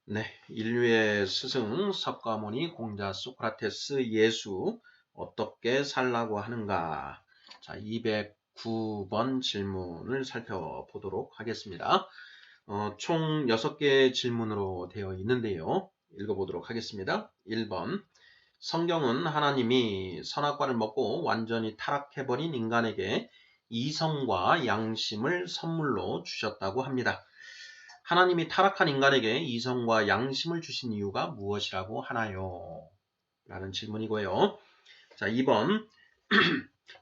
네, 인류의 스승 석가모니 공자 소크라테스 예수 어떻게 살라고 하는가? 자, 209번 질문을 살펴보도록 하겠습니다. 총 6개의 질문으로 되어 있는데요. 읽어보도록 하겠습니다. 1번. 성경은 하나님이 선악과를 먹고 완전히 타락해버린 인간에게 이성과 양심을 선물로 주셨다고 합니다. 하나님이 타락한 인간에게 이성과 양심을 주신 이유가 무엇이라고 하나요? 라는 질문이고요. 자, 2번.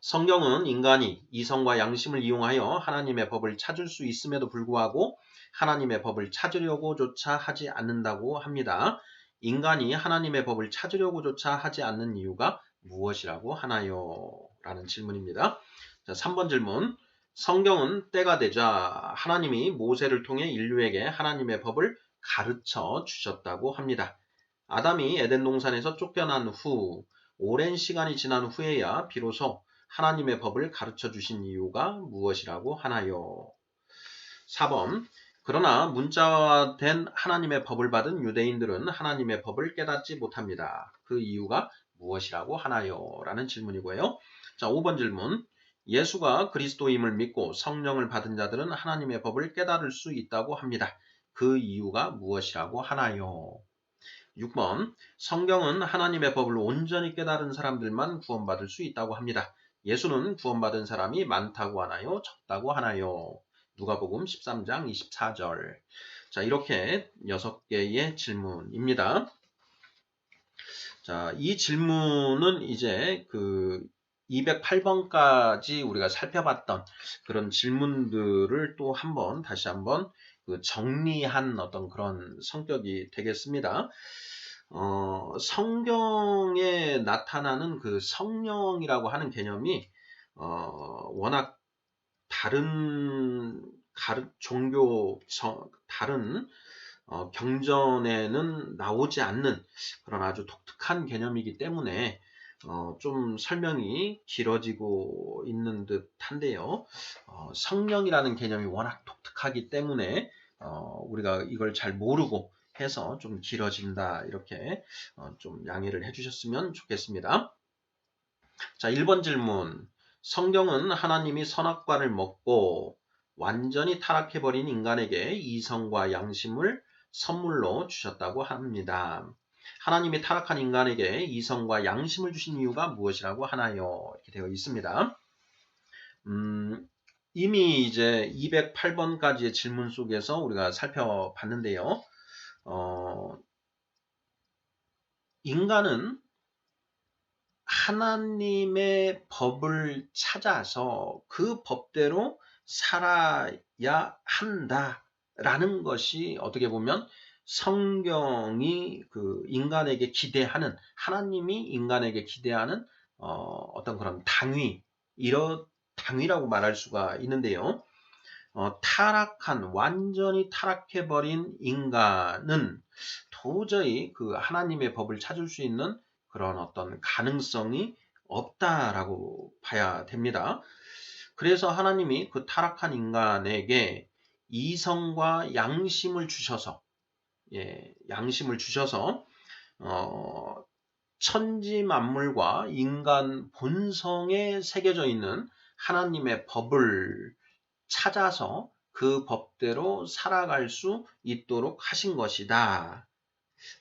성경은 인간이 이성과 양심을 이용하여 하나님의 법을 찾을 수 있음에도 불구하고 하나님의 법을 찾으려고조차 하지 않는다고 합니다. 인간이 하나님의 법을 찾으려고조차 하지 않는 이유가 무엇이라고 하나요? 라는 질문입니다. 자, 3번 질문. 성경은 때가 되자 하나님이 모세를 통해 인류에게 하나님의 법을 가르쳐 주셨다고 합니다. 아담이 에덴 동산에서 쫓겨난 후 오랜 시간이 지난 후에야 비로소 하나님의 법을 가르쳐 주신 이유가 무엇이라고 하나요? 4번. 그러나 문자화된 하나님의 법을 받은 유대인들은 하나님의 법을 깨닫지 못합니다. 그 이유가 무엇이라고 하나요? 라는 질문이고요. 자, 5번 질문. 예수가 그리스도임을 믿고 성령을 받은 자들은 하나님의 법을 깨달을 수 있다고 합니다. 그 이유가 무엇이라고 하나요? 6번. 성경은 하나님의 법을 온전히 깨달은 사람들만 구원받을 수 있다고 합니다. 예수는 구원받은 사람이 많다고 하나요? 적다고 하나요? 누가복음 13장 24절. 자, 이렇게 6개의 질문입니다. 자, 이 질문은 이제 그 208번까지 우리가 살펴봤던 그런 질문들을 또 다시 한번 그 정리한 어떤 그런 성격이 되겠습니다. 성경에 나타나는 그 성령이라고 하는 개념이 워낙 다른 다른 경전에는 나오지 않는 그런 아주 독특한 개념이기 때문에 좀 설명이 길어지고 있는 듯한데요. 성령이라는 개념이 워낙 독특하기 때문에 우리가 이걸 잘 모르고 해서 좀 길어진다 이렇게 좀 양해를 해주셨으면 좋겠습니다. 자, 1번 질문. 성경은 하나님이 선악과를 먹고 완전히 타락해버린 인간에게 이성과 양심을 선물로 주셨다고 합니다. 하나님이 타락한 인간에게 이성과 양심을 주신 이유가 무엇이라고 하나요? 이렇게 되어 있습니다. 이미 이제 208번까지의 질문 속에서 우리가 살펴봤는데요. 인간은 하나님의 법을 찾아서 그 법대로 살아야 한다라는 것이 어떻게 보면 성경이 그 인간에게 기대하는 하나님이 인간에게 기대하는 어떤 그런 당위라고 말할 수가 있는데요. 완전히 타락해버린 인간은 도저히 그 하나님의 법을 찾을 수 있는 그런 어떤 가능성이 없다라고 봐야 됩니다. 그래서 하나님이 그 타락한 인간에게 이성과 양심을 주셔서, 양심을 주셔서, 천지 만물과 인간 본성에 새겨져 있는 하나님의 법을 찾아서 그 법대로 살아갈 수 있도록 하신 것이다.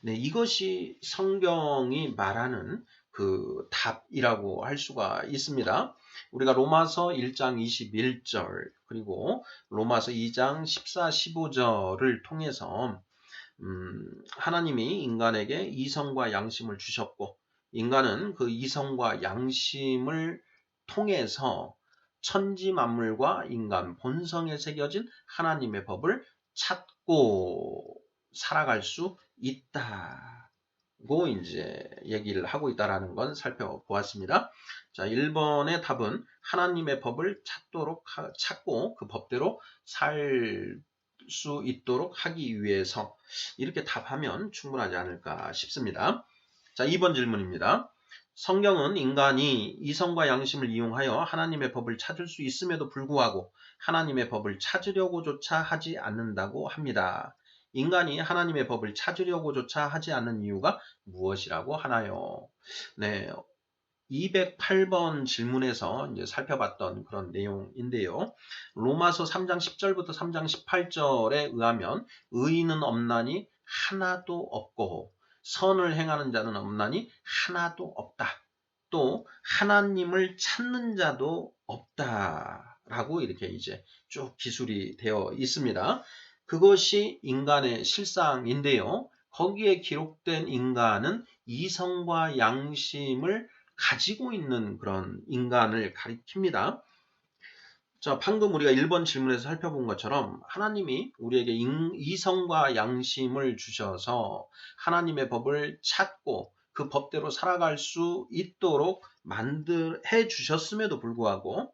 네, 이것이 성경이 말하는 그 답이라고 할 수가 있습니다. 우리가 로마서 1장 21절 그리고 로마서 2장 14, 15절을 통해서 하나님이 인간에게 이성과 양심을 주셨고 인간은 그 이성과 양심을 통해서 천지 만물과 인간 본성에 새겨진 하나님의 법을 찾고 살아갈 수 있다고 이제 얘기를 하고 있다라는 건 살펴보았습니다. 자, 1번의 답은 하나님의 법을 찾고 그 법대로 살 수 있도록 하기 위해서 이렇게 답하면 충분하지 않을까 싶습니다. 자, 2번 질문입니다. 성경은 인간이 이성과 양심을 이용하여 하나님의 법을 찾을 수 있음에도 불구하고 하나님의 법을 찾으려고조차 하지 않는다고 합니다. 인간이 하나님의 법을 찾으려고조차 하지 않는 이유가 무엇이라고 하나요? 네, 208번 질문에서 이제 살펴봤던 그런 내용인데요. 로마서 3장 10절부터 3장 18절에 의하면 의인은 없나니 하나도 없고 선을 행하는 자는 없나니 하나도 없다. 또 하나님을 찾는 자도 없다라고 이렇게 이제 쭉 기술이 되어 있습니다. 그것이 인간의 실상인데요. 거기에 기록된 인간은 이성과 양심을 가지고 있는 그런 인간을 가리킵니다. 자, 방금 우리가 1번 질문에서 살펴본 것처럼 하나님이 우리에게 이성과 양심을 주셔서 하나님의 법을 찾고 그 법대로 살아갈 수 있도록 해 주셨음에도 불구하고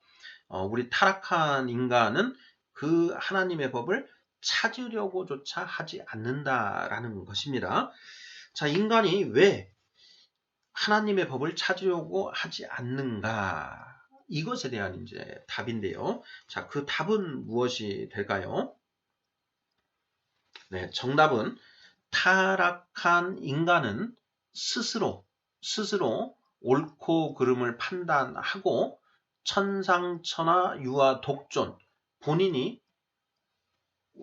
우리 타락한 인간은 그 하나님의 법을 찾으려고조차 하지 않는다라는 것입니다. 자, 인간이 왜 하나님의 법을 찾으려고 하지 않는가? 이것에 대한 이제 답인데요. 자, 그 답은 무엇이 될까요? 네, 정답은 타락한 인간은 스스로 옳고 그름을 판단하고 천상천하 유아 독존 본인이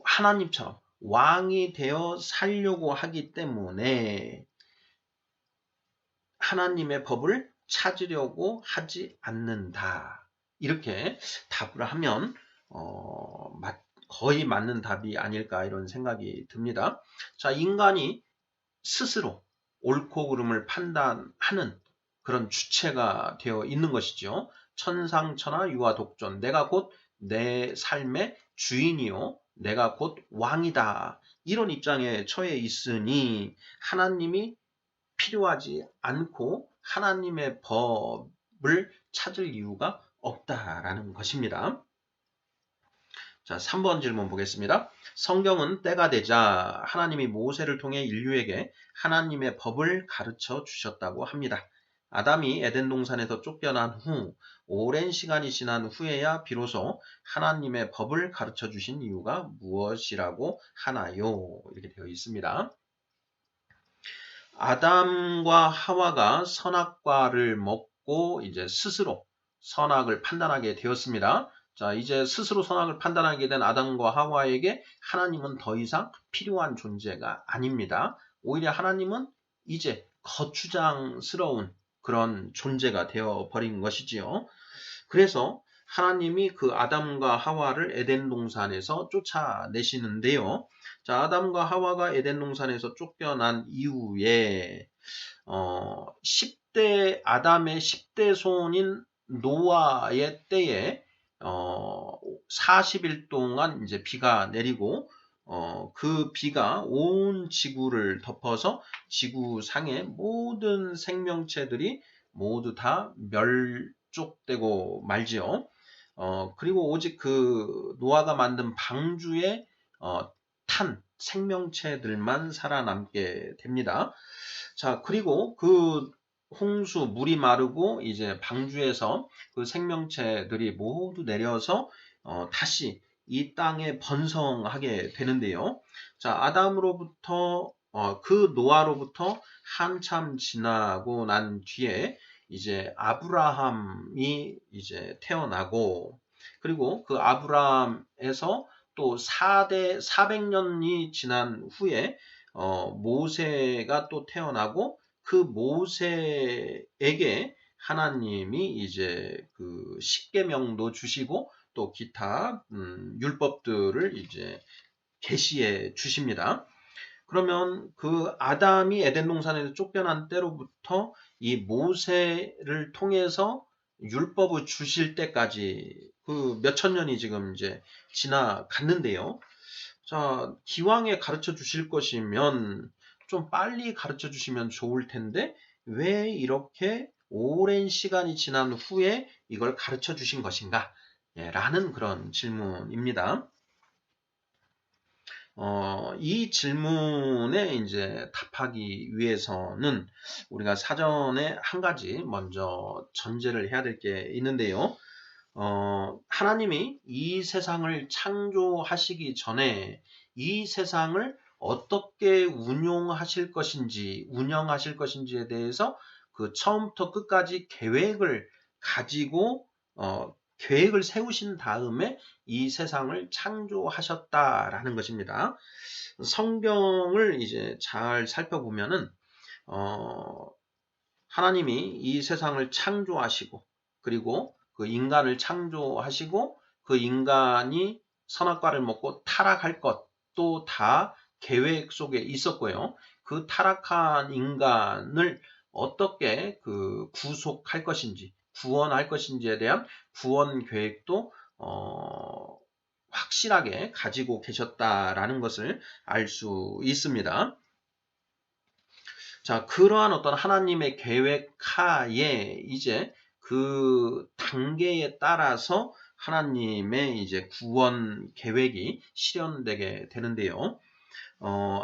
하나님처럼 왕이 되어 살려고 하기 때문에 하나님의 법을 찾으려고 하지 않는다. 이렇게 답을 하면 거의 맞는 답이 아닐까 이런 생각이 듭니다. 자, 인간이 스스로 옳고 그름을 판단하는 그런 주체가 되어 있는 것이죠. 천상천하 유아 독존. 내가 곧 내 삶의 주인이요. 내가 곧 왕이다. 이런 입장에 처해 있으니 하나님이 필요하지 않고 하나님의 법을 찾을 이유가 없다라는 것입니다. 자, 3번 질문 보겠습니다. 성경은 때가 되자 하나님이 모세를 통해 인류에게 하나님의 법을 가르쳐 주셨다고 합니다. 아담이 에덴 동산에서 쫓겨난 후 오랜 시간이 지난 후에야 비로소 하나님의 법을 가르쳐 주신 이유가 무엇이라고 하나요? 이렇게 되어 있습니다. 아담과 하와가 선악과를 먹고 이제 스스로 선악을 판단하게 되었습니다. 자, 이제 스스로 선악을 판단하게 된 아담과 하와에게 하나님은 더 이상 필요한 존재가 아닙니다. 오히려 하나님은 이제 거추장스러운 그런 존재가 되어 버린 것이지요. 그래서 하나님이 그 아담과 하와를 에덴 동산에서 쫓아내시는데요. 자, 아담과 하와가 에덴 동산에서 쫓겨난 이후에 10대 아담의 10대 손인 노아의 때에 40일 동안 이제 비가 내리고 그 비가 온 지구를 덮어서 지구상의 모든 생명체들이 모두 다 멸족되고 말지요. 그리고 오직 그 노아가 만든 방주에 탄 생명체들만 살아남게 됩니다. 자, 그리고 그 홍수 물이 마르고 이제 방주에서 그 생명체들이 모두 내려서 다시 이 땅에 번성하게 되는데요. 자, 아담으로부터 그 노아로부터 한참 지나고 난 뒤에 이제 아브라함이 이제 태어나고 그리고 그 아브라함에서 또 400년이 지난 후에 모세가 또 태어나고 그 모세에게 하나님이 이제 그 십계명도 주시고 또 기타 율법들을 이제 계시해 주십니다. 그러면 그 아담이 에덴 동산에서 쫓겨난 때로부터 이 모세를 통해서 율법을 주실 때까지 그 몇천 년이 지금 이제 지나갔는데요. 자, 기왕에 가르쳐 주실 것이면 좀 빨리 가르쳐 주시면 좋을 텐데 왜 이렇게 오랜 시간이 지난 후에 이걸 가르쳐 주신 것인가? 라는 그런 질문입니다. 이 질문에 이제 답하기 위해서는 우리가 사전에 한 가지 먼저 전제를 해야 될 게 있는데요. 하나님이 이 세상을 창조하시기 전에 이 세상을 어떻게 운용하실 것인지에 대해서 그 처음부터 끝까지 계획을 가지고 계획을 세우신 다음에 이 세상을 창조하셨다라는 것입니다. 성경을 이제 잘 살펴보면은 하나님이 이 세상을 창조하시고 그리고 그 인간을 창조하시고 그 인간이 선악과를 먹고 타락할 것도 다 계획 속에 있었고요. 그 타락한 인간을 어떻게 그 구속할 것인지, 구원할 것인지에 대한 구원 계획도 확실하게 가지고 계셨다라는 것을 알 수 있습니다. 자, 그러한 어떤 하나님의 계획하에 이제 그 단계에 따라서 하나님의 이제 구원 계획이 실현되게 되는데요.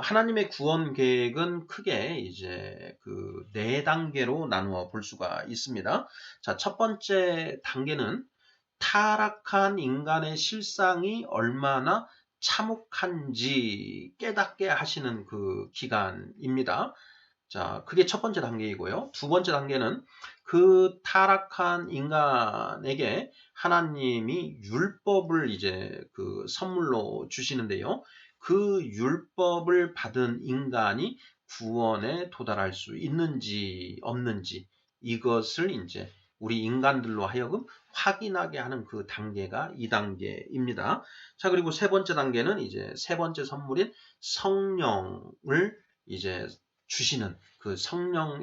하나님의 구원 계획은 크게 이제 그 4단계로 나누어 볼 수가 있습니다. 자, 첫 번째 단계는 타락한 인간의 실상이 얼마나 참혹한지 깨닫게 하시는 그 기간입니다. 자, 그게 첫 번째 단계이고요. 두 번째 단계는 그 타락한 인간에게 하나님이 율법을 이제 그 선물로 주시는데요. 그 율법을 받은 인간이 구원에 도달할 수 있는지 없는지 이것을 이제 우리 인간들로 하여금 확인하게 하는 그 단계가 2단계입니다. 자, 그리고 세 번째 단계는 이제 세 번째 선물인 성령을 이제 주시는 그 성령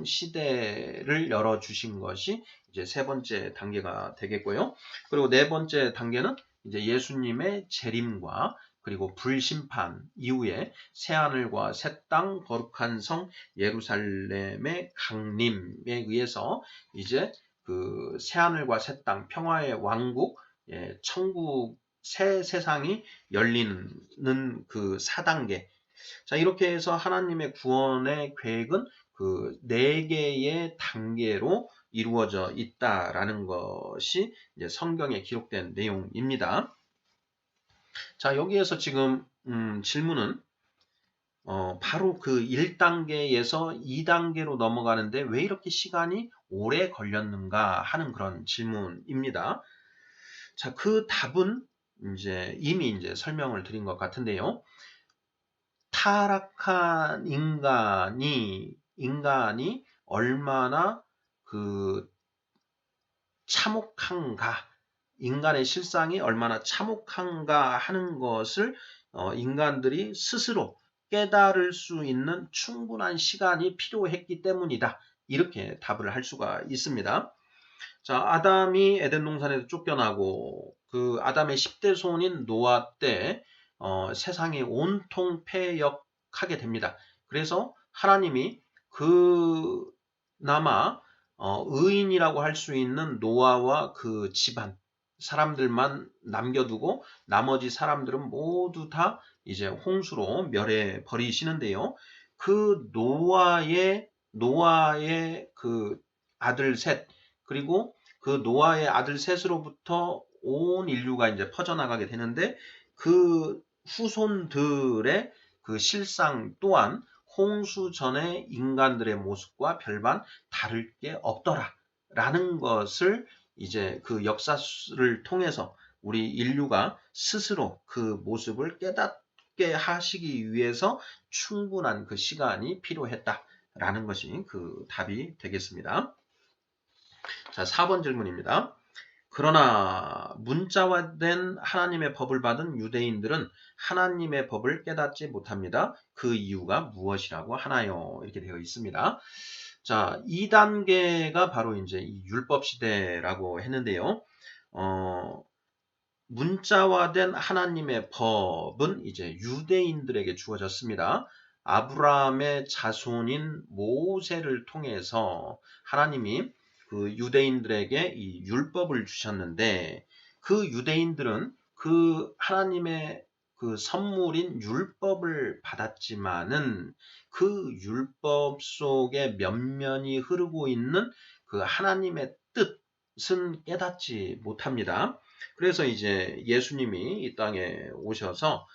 시대를 열어주신 것이 이제 세 번째 단계가 되겠고요. 그리고 네 번째 단계는 이제 예수님의 재림과 그리고 불심판 이후에 새하늘과 새 땅 거룩한 성 예루살렘의 강림에 의해서 이제 그 새하늘과 새 땅 평화의 왕국 천국 새 세상이 열리는 그 4단계. 자, 이렇게 해서 하나님의 구원의 계획은 그 4개의 단계로 이루어져 있다라는 것이 이제 성경에 기록된 내용입니다. 자, 여기에서 지금 질문은 바로 그 1단계에서 2단계로 넘어가는데 왜 이렇게 시간이 오래 걸렸는가 하는 그런 질문입니다. 자, 그 답은 이제 이미 이제 설명을 드린 것 같은데요. 타락한 인간이 얼마나 그 참혹한가, 인간의 실상이 얼마나 참혹한가 하는 것을 인간들이 스스로 깨달을 수 있는 충분한 시간이 필요했기 때문이다. 이렇게 답을 할 수가 있습니다. 자, 아담이 에덴 동산에서 쫓겨나고 그 아담의 10대 손인 노아 때 세상이 온통 패역하게 됩니다. 그래서 하나님이 그나마 의인이라고 할 수 있는 노아와 그 집안 사람들만 남겨두고 나머지 사람들은 모두 다 이제 홍수로 멸해 버리시는데요. 그 노아의 그 아들 셋 그리고 그 노아의 아들 셋으로부터 온 인류가 이제 퍼져나가게 되는데 그 후손들의 그 실상 또한 홍수 전의 인간들의 모습과 별반 다를 게 없더라라는 것을 이제 그 역사를 통해서 우리 인류가 스스로 그 모습을 깨닫게 하시기 위해서 충분한 그 시간이 필요했다라는 것이 그 답이 되겠습니다. 자, 4번 질문입니다. 그러나 문자화된 하나님의 법을 받은 유대인들은 하나님의 법을 깨닫지 못합니다. 그 이유가 무엇이라고 하나요? 이렇게 되어 있습니다. 자, 2단계가 바로 이제 이 율법 시대라고 했는데요. 문자화된 하나님의 법은 이제 유대인들에게 주어졌습니다. 아브라함의 자손인 모세를 통해서 하나님이 그 유대인들에게 이 율법을 주셨는데 그 유대인들은 그 하나님의 그 선물인 율법을 받았지만은 그 율법 속에 면면이 흐르고 있는 그 하나님의 뜻은 깨닫지 못합니다. 그래서 이제 예수님이 이 땅에 오셔서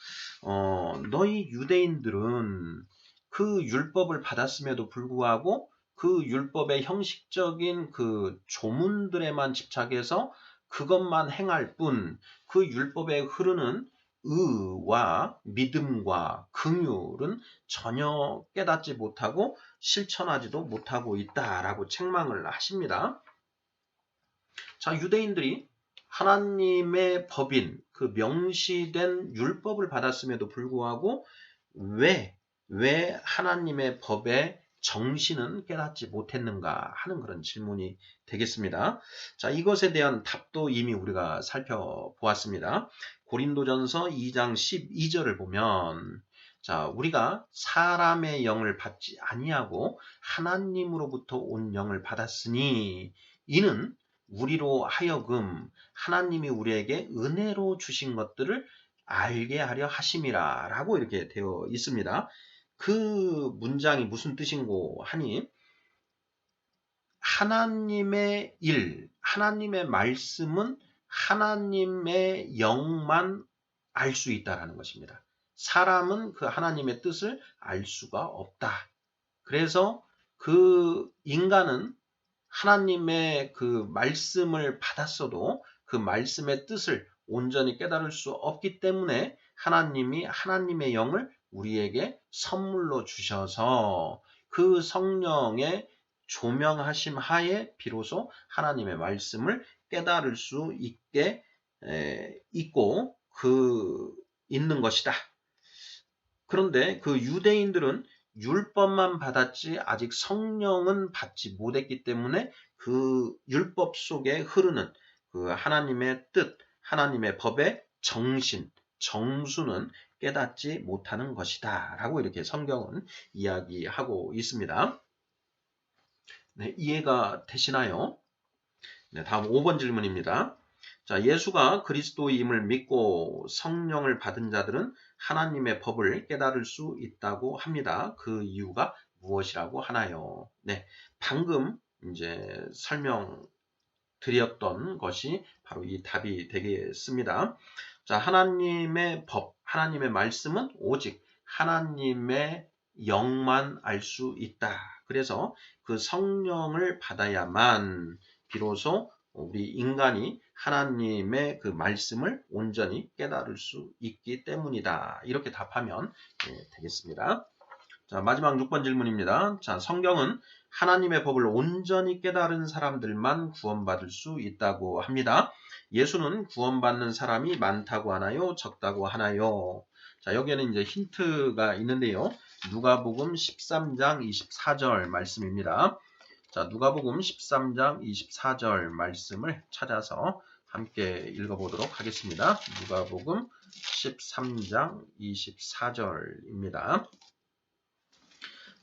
너희 유대인들은 그 율법을 받았음에도 불구하고 그 율법의 형식적인 그 조문들에만 집착해서 그것만 행할 뿐 그 율법에 흐르는 의와 믿음과 긍휼은 전혀 깨닫지 못하고 실천하지도 못하고 있다라고 책망을 하십니다. 자, 유대인들이 하나님의 법인 그 명시된 율법을 받았음에도 불구하고 왜 하나님의 법의 정신은 깨닫지 못했는가 하는 그런 질문이 되겠습니다. 자, 이것에 대한 답도 이미 우리가 살펴보았습니다. 고린도전서 2장 12절을 보면 자, 우리가 사람의 영을 받지 아니하고 하나님으로부터 온 영을 받았으니 이는 우리로 하여금 하나님이 우리에게 은혜로 주신 것들을 알게 하려 하심이라 라고 이렇게 되어 있습니다. 그 문장이 무슨 뜻인고 하니 하나님의 일, 하나님의 말씀은 하나님의 영만 알 수 있다라는 것입니다. 사람은 그 하나님의 뜻을 알 수가 없다. 그래서 그 인간은 하나님의 그 말씀을 받았어도 그 말씀의 뜻을 온전히 깨달을 수 없기 때문에 하나님이 하나님의 영을 우리에게 선물로 주셔서 그 성령의 조명하심 하에 비로소 하나님의 말씀을 깨달을 수 있게 있고 있는 것이다. 그런데 그 유대인들은 율법만 받았지 아직 성령은 받지 못했기 때문에 그 율법 속에 흐르는 그 하나님의 뜻, 하나님의 법의 정신, 정수는 깨닫지 못하는 것이다 라고 이렇게 성경은 이야기하고 있습니다. 네, 이해가 되시나요? 네, 다음 5번 질문입니다. 자, 예수가 그리스도임을 믿고 성령을 받은 자들은 하나님의 법을 깨달을 수 있다고 합니다. 그 이유가 무엇이라고 하나요? 네, 방금 이제 설명드렸던 것이 바로 이 답이 되겠습니다. 자, 하나님의 법, 하나님의 말씀은 오직 하나님의 영만 알 수 있다. 그래서 그 성령을 받아야만 비로소 우리 인간이 하나님의 그 말씀을 온전히 깨달을 수 있기 때문이다. 이렇게 답하면 되겠습니다. 자, 마지막 6번 질문입니다. 자, 성경은 하나님의 법을 온전히 깨달은 사람들만 구원받을 수 있다고 합니다. 예수는 구원받는 사람이 많다고 하나요? 적다고 하나요? 자, 여기에는 이제 힌트가 있는데요. 누가복음 13장 24절 말씀입니다. 자, 누가복음 13장 24절 말씀을 찾아서 함께 읽어보도록 하겠습니다. 누가복음 13장 24절입니다.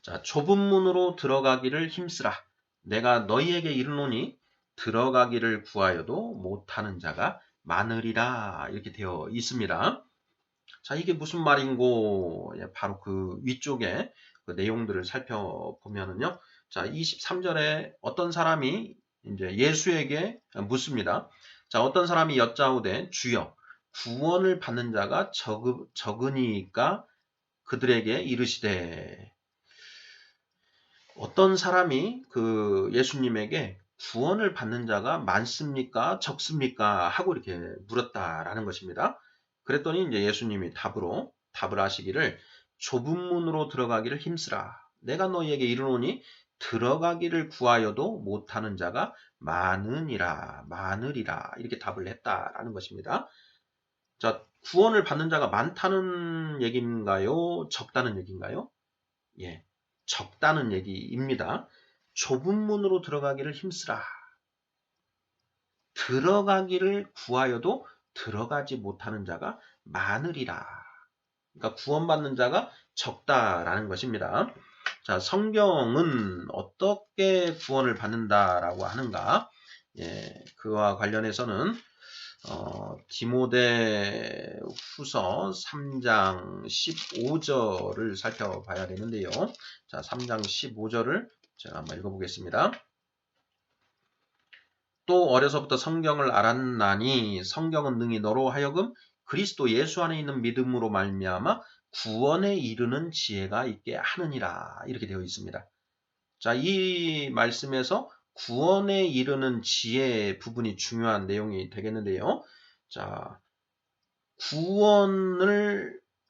자, 좁은 문으로 들어가기를 힘쓰라. 내가 너희에게 이르노니 들어가기를 구하여도 못하는 자가 많으리라. 이렇게 되어 있습니다. 자, 이게 무슨 말인고? 바로 그 위쪽에 그 내용들을 살펴보면은요. 자, 23절에 어떤 사람이 이제 예수에게 묻습니다. 자, 어떤 사람이 여짜오되 주여 구원을 받는 자가 적으니까 그들에게 이르시되 어떤 사람이 그 예수님에게 구원을 받는 자가 많습니까? 적습니까? 하고 이렇게 물었다라는 것입니다. 그랬더니 이제 예수님이 답을 하시기를 좁은 문으로 들어가기를 힘쓰라. 내가 너희에게 이르노니 들어가기를 구하여도 못하는 자가 많으리라 이렇게 답을 했다라는 것입니다. 자, 구원을 받는 자가 많다는 얘기인가요? 적다는 얘기인가요? 예, 적다는 얘기입니다. 좁은 문으로 들어가기를 힘쓰라. 들어가기를 구하여도 들어가지 못하는 자가 많으리라. 그러니까 구원받는 자가 적다라는 것입니다. 자, 성경은 어떻게 구원을 받는다라고 하는가? 예, 그와 관련해서는 디모데 후서 3장 15절을 살펴봐야 되는데요. 자, 3장 15절을 제가 한번 읽어보겠습니다. 또 어려서부터 성경을 알았나니 성경은 능히 너로 하여금 그리스도 예수 안에 있는 믿음으로 말미암아 구원에 이르는 지혜가 있게 하느니라. 이렇게 되어 있습니다. 자, 이 말씀에서 구원에 이르는 지혜 부분이 중요한 내용이 되겠는데요. 자,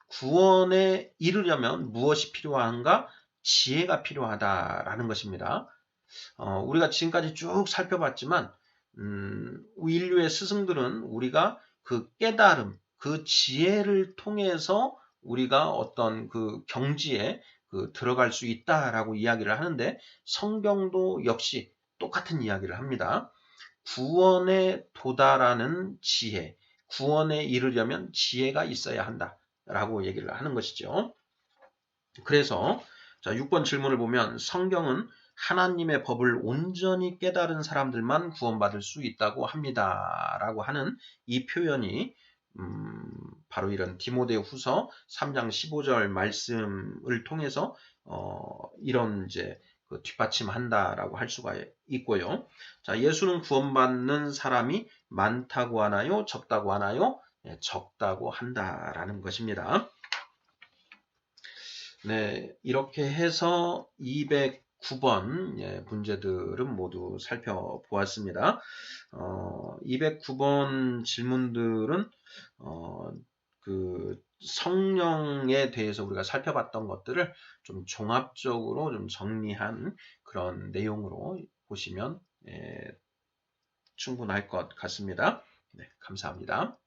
구원에 이르려면 무엇이 필요한가? 지혜가 필요하다라는 것입니다. 우리가 지금까지 쭉 살펴봤지만 인류의 스승들은 우리가 그 깨달음, 그 지혜를 통해서 우리가 어떤 그 경지에 들어갈 수 있다라고 이야기를 하는데 성경도 역시 똑같은 이야기를 합니다. 구원에 도달하는 지혜, 구원에 이르려면 지혜가 있어야 한다라고 얘기를 하는 것이죠. 그래서 자, 6번 질문을 보면 성경은 하나님의 법을 온전히 깨달은 사람들만 구원받을 수 있다고 합니다. 라고 하는 이 표현이 바로 이런 디모데후서 3장 15절 말씀을 통해서 이런 이제 뒷받침한다라고 할 수가 있고요. 자, 예수는 구원받는 사람이 많다고 하나요? 적다고 하나요? 네, 적다고 한다라는 것입니다. 네, 이렇게 해서 209번 문제들은 모두 살펴보았습니다. 209번 질문들은 그 성령에 대해서 우리가 살펴봤던 것들을 좀 종합적으로 좀 정리한 그런 내용으로 보시면 충분할 것 같습니다. 네, 감사합니다.